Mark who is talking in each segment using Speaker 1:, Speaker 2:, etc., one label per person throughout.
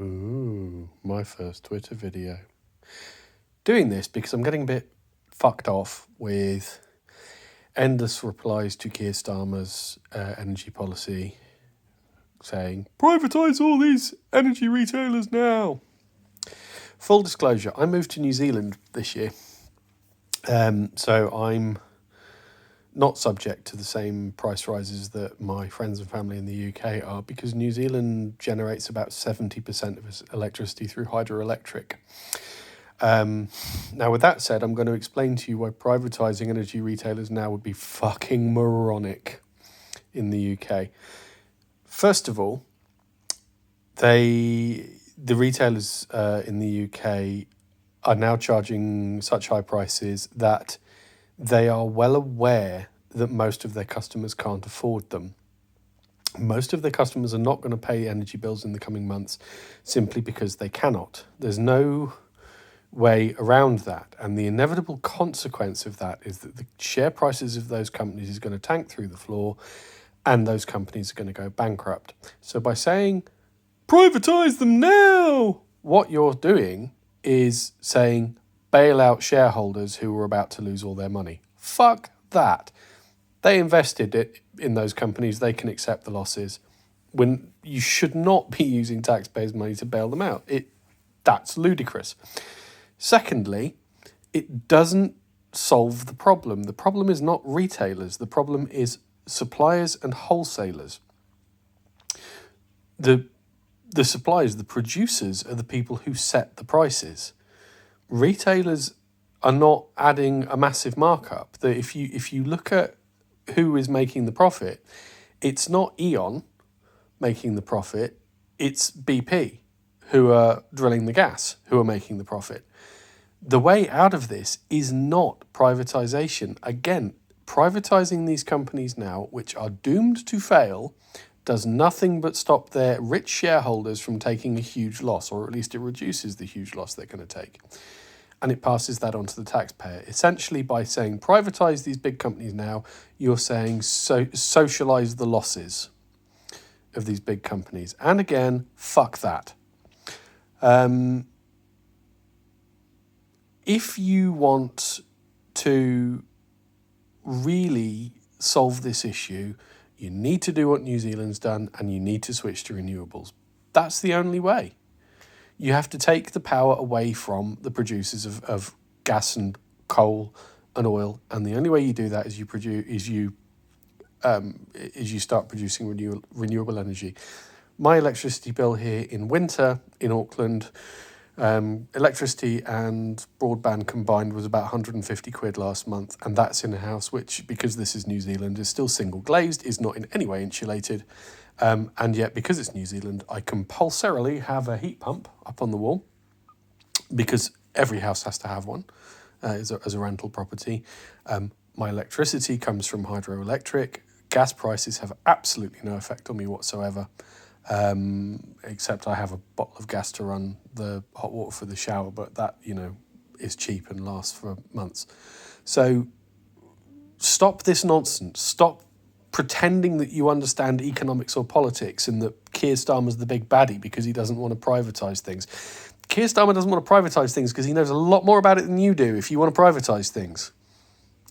Speaker 1: Ooh, my first Twitter video. Doing this because I'm getting a bit fucked off with endless replies to Keir Starmer's energy policy saying, privatise all these energy retailers now. Full disclosure, I moved to New Zealand this year. So I'm not subject to the same price rises that my friends and family in the UK are, because New Zealand generates about 70% of its electricity through hydroelectric. Now, with that said, I'm going to explain to you why privatising energy retailers now would be fucking moronic in the UK. First of all, the retailers in the UK are now charging such high prices that they are well aware that most of their customers can't afford them. Most of their customers are not going to pay energy bills in the coming months simply because they cannot. There's no way around that. And the inevitable consequence of that is that the share prices of those companies is going to tank through the floor and those companies are going to go bankrupt. So by saying, privatise them now, what you're doing is saying, bail out shareholders who were about to lose all their money. Fuck that. They invested it in those companies. They can accept the losses. When you should not be using taxpayers' money to bail them out. That's ludicrous. Secondly, it doesn't solve the problem. The problem is not retailers. The problem is suppliers and wholesalers. The suppliers, the producers, are the people who set the prices. Retailers are not adding a massive markup. That if you look at who is making the profit, it's not Eon making the profit, it's BP who are drilling the gas who are making the profit. The way out of this is not privatisation. Again, privatising these companies now, which are doomed to fail, does nothing but stop their rich shareholders from taking a huge loss, or at least it reduces the huge loss they're going to take. And it passes that on to the taxpayer. Essentially, by saying privatise these big companies now, you're saying socialise the losses of these big companies. And again, fuck that. If you want to really solve this issue, you need to do what New Zealand's done and you need to switch to renewables. That's the only way. You have to take the power away from the producers of gas and coal and oil, and the only way you do that is you start producing renewable energy. My electricity bill here in winter in Auckland, electricity and broadband combined was about 150 quid last month, and that's in a house which, because this is New Zealand, is still single glazed, is not in any way insulated. And yet, because it's New Zealand, I compulsorily have a heat pump up on the wall, because every house has to have one as a rental property. My electricity comes from hydroelectric. Gas prices have absolutely no effect on me whatsoever, except I have a bottle of gas to run the hot water for the shower, but that, is cheap and lasts for months. So stop this nonsense. Stop pretending that you understand economics or politics and that Keir Starmer's the big baddie because he doesn't want to privatise things. Keir Starmer doesn't want to privatise things because he knows a lot more about it than you do if you want to privatise things.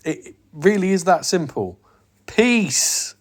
Speaker 1: It really is that simple. Peace.